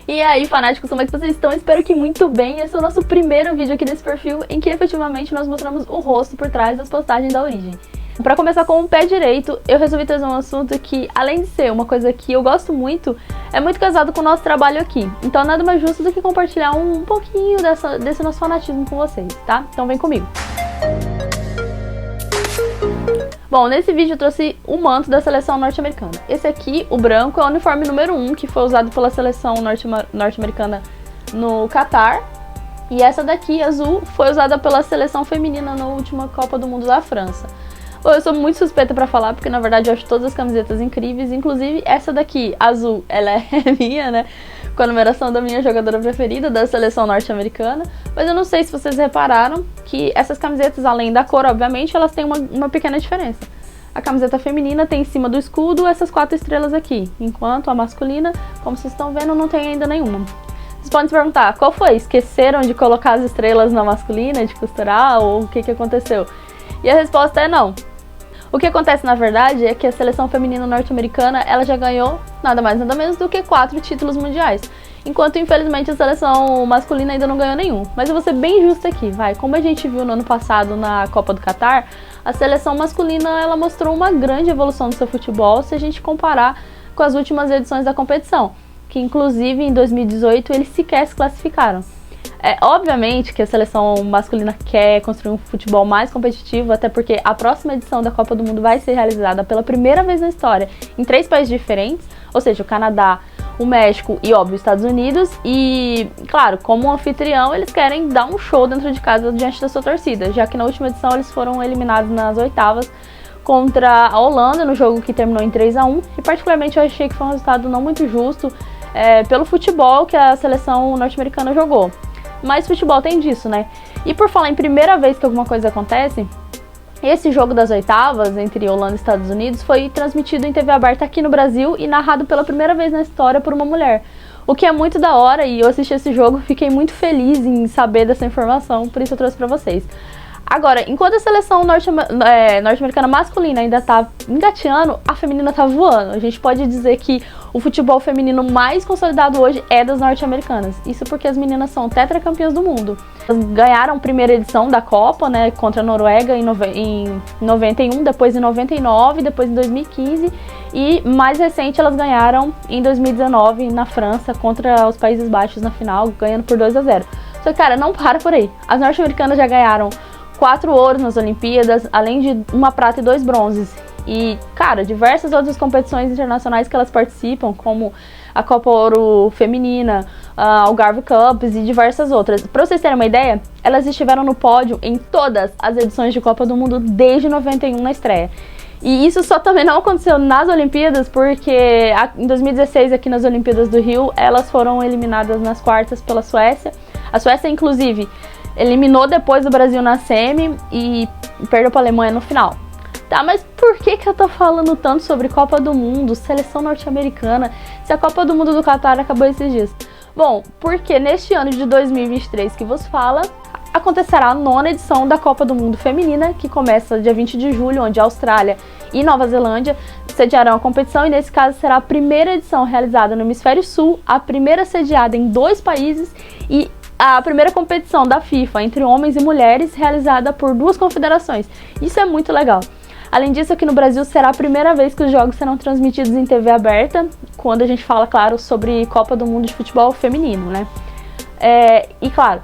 E aí, fanáticos, como é que vocês estão? Espero que muito bem. Esse é o nosso primeiro vídeo aqui desse perfil, em que efetivamente nós mostramos o rosto por trás das postagens da origem. Pra começar com o pé direito, eu resolvi trazer um assunto que, além de ser uma coisa que eu gosto muito, é muito casado com o nosso trabalho aqui. Então nada mais justo do que compartilhar um pouquinho desse nosso fanatismo com vocês, tá? Então vem comigo. Bom, nesse vídeo eu trouxe o manto da seleção norte-americana. Esse aqui, o branco, é o uniforme número 1, que foi usado pela seleção norte-americana no Catar. E essa daqui, azul, foi usada pela seleção feminina na última Copa do Mundo da França. Bom, eu sou muito suspeita pra falar, porque na verdade eu acho todas as camisetas incríveis, inclusive essa daqui, azul, ela é minha, né? Com a numeração da minha jogadora preferida, da seleção norte-americana. Mas eu não sei se vocês repararam que essas camisetas, além da cor, obviamente, elas têm uma pequena diferença. A camiseta feminina tem em cima do escudo essas 4 estrelas aqui, enquanto a masculina, como vocês estão vendo, não tem ainda nenhuma. Vocês podem se perguntar, qual foi? Esqueceram de colocar as estrelas na masculina, de costurar, ou o que aconteceu? E a resposta é não. O que acontece, na verdade, é que a seleção feminina norte-americana, ela já ganhou nada mais nada menos do que 4 títulos mundiais. Enquanto, infelizmente, a seleção masculina ainda não ganhou nenhum. Mas eu vou ser bem justa aqui, vai. Como a gente viu no ano passado na Copa do Catar, a seleção masculina, ela mostrou uma grande evolução no seu futebol se a gente comparar com as últimas edições da competição, que inclusive em 2018 eles sequer se classificaram. Obviamente que a seleção masculina quer construir um futebol mais competitivo, até porque a próxima edição da Copa do Mundo vai ser realizada pela primeira vez na história em 3 países diferentes, ou seja, o Canadá, o México e, óbvio, os Estados Unidos. E, claro, como um anfitrião, eles querem dar um show dentro de casa diante da sua torcida, já que na última edição eles foram eliminados nas oitavas contra a Holanda, no jogo que terminou em 3-1, e particularmente eu achei que foi um resultado não muito justo pelo futebol que a seleção norte-americana jogou. Mas futebol tem disso, né? E por falar em primeira vez que alguma coisa acontece, esse jogo das oitavas entre Holanda e Estados Unidos foi transmitido em TV aberta aqui no Brasil e narrado pela primeira vez na história por uma mulher. O que é muito da hora, e eu assisti esse jogo, fiquei muito feliz em saber dessa informação, por isso eu trouxe pra vocês. Agora, enquanto a seleção norte-americana masculina ainda tá engateando, a feminina tá voando. A gente pode dizer que o futebol feminino mais consolidado hoje é das norte-americanas. Isso porque as meninas são tetracampeãs do mundo. Elas ganharam a primeira edição da Copa, né, contra a Noruega em 91, depois em 99, depois em 2015 e mais recente elas ganharam em 2019 na França contra os Países Baixos na final, ganhando por 2-0. Só que, cara, não para por aí. As norte-americanas já ganharam 4 ouros nas Olimpíadas, além de 1 prata e 2 bronzes. E, cara, diversas outras competições internacionais que elas participam, como a Copa Ouro Feminina, a Algarve Cups e diversas outras. Pra vocês terem uma ideia, elas estiveram no pódio em todas as edições de Copa do Mundo desde 91 na estreia. E isso só também não aconteceu nas Olimpíadas, porque em 2016, aqui nas Olimpíadas do Rio, elas foram eliminadas nas quartas pela Suécia. A Suécia, inclusive, eliminou depois do Brasil na semi e perdeu para a Alemanha no final. Tá, mas por que eu tô falando tanto sobre Copa do Mundo, seleção norte-americana, se a Copa do Mundo do Catar acabou esses dias? Bom, porque neste ano de 2023 que vos fala, acontecerá a 9ª edição da Copa do Mundo Feminina, que começa dia 20 de julho, onde a Austrália e Nova Zelândia sediarão a competição, e nesse caso será a primeira edição realizada no Hemisfério Sul, a primeira sediada em 2 países e a primeira competição da FIFA entre homens e mulheres realizada por 2 confederações. Isso é muito legal. Além disso, aqui no Brasil será a primeira vez que os jogos serão transmitidos em TV aberta, quando a gente fala, claro, sobre Copa do Mundo de futebol feminino, né? E claro,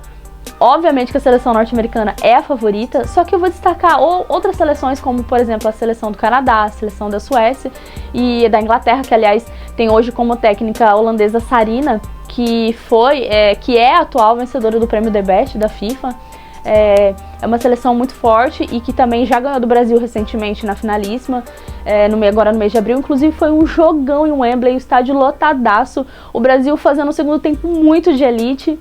obviamente que a seleção norte-americana é a favorita, só que eu vou destacar outras seleções, como por exemplo a seleção do Canadá, a seleção da Suécia e da Inglaterra, que aliás tem hoje como técnica a holandesa Sarina, que é a atual vencedora do prêmio The Best da FIFA. É uma seleção muito forte e que também já ganhou do Brasil recentemente na finalíssima, agora no mês de abril. Inclusive foi um jogão em Wembley, o estádio lotadaço, o Brasil fazendo um segundo tempo muito de elite.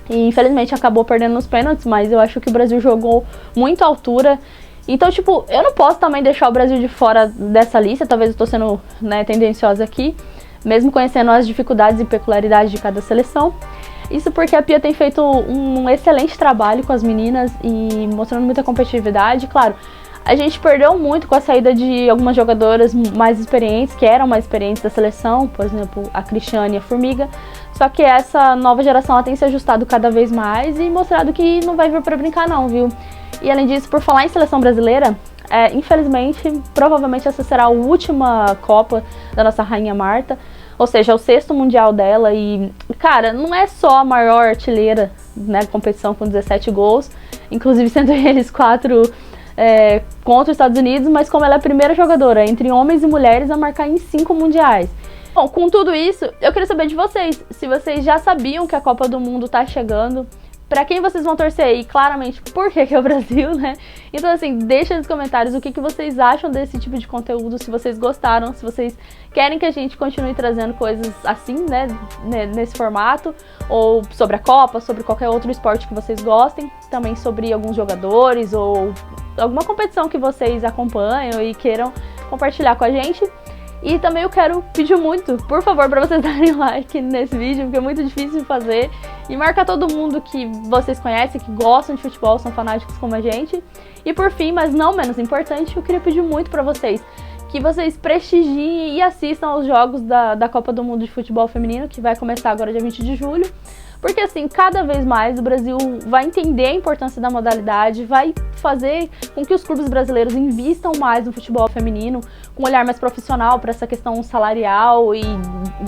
E infelizmente acabou perdendo nos pênaltis, mas eu acho que o Brasil jogou muito à altura. Então, tipo, eu não posso também deixar o Brasil de fora dessa lista, talvez eu tô sendo, né, tendenciosa aqui, mesmo conhecendo as dificuldades e peculiaridades de cada seleção. Isso porque a Pia tem feito um excelente trabalho com as meninas e mostrando muita competitividade. Claro, A gente perdeu muito com a saída de algumas jogadoras mais experientes, que eram mais experientes da seleção, por exemplo, a Cristiane e a Formiga. Só que essa nova geração ela tem se ajustado cada vez mais e mostrado que não vai vir pra brincar não, viu? E além disso, por falar em seleção brasileira, infelizmente, provavelmente essa será a última Copa da nossa Rainha Marta, ou seja, é o 6º Mundial dela e, cara, não é só a maior artilheira, né, competição com 17 gols, inclusive sendo eles 4 contra os Estados Unidos, mas como ela é a primeira jogadora entre homens e mulheres a marcar em 5 mundiais. Bom, com tudo isso, eu queria saber de vocês, se vocês já sabiam que a Copa do Mundo tá chegando, pra quem vocês vão torcer e claramente por que é o Brasil, né? Então assim, deixa nos comentários o que vocês acham desse tipo de conteúdo, se vocês gostaram, se vocês querem que a gente continue trazendo coisas assim, né, nesse formato, ou sobre a Copa, sobre qualquer outro esporte que vocês gostem, também sobre alguns jogadores ou alguma competição que vocês acompanham e queiram compartilhar com a gente. E também eu quero pedir muito, por favor, para vocês darem like nesse vídeo, porque é muito difícil de fazer. E marcar todo mundo que vocês conhecem, que gostam de futebol, são fanáticos como a gente. E por fim, mas não menos importante, eu queria pedir muito para vocês que vocês prestigiem e assistam aos jogos da Copa do Mundo de Futebol Feminino, que vai começar agora dia 20 de julho. Porque assim, cada vez mais o Brasil vai entender a importância da modalidade, vai fazer com que os clubes brasileiros invistam mais no futebol feminino, com um olhar mais profissional para essa questão salarial e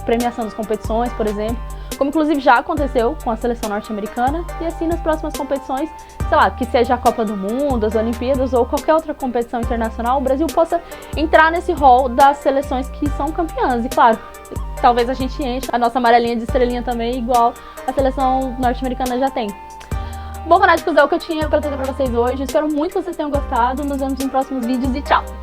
premiação das competições, por exemplo. Como inclusive já aconteceu com a seleção norte-americana, e assim nas próximas competições, sei lá, que seja a Copa do Mundo, as Olimpíadas ou qualquer outra competição internacional, o Brasil possa entrar nesse rol das seleções que são campeãs. E claro, talvez a gente enche a nossa amarelinha de estrelinha também, igual a seleção norte-americana já tem. Bom, fanáticos, é o que eu tinha para trazer para vocês hoje. Espero muito que vocês tenham gostado. Nos vemos em próximos vídeos e tchau!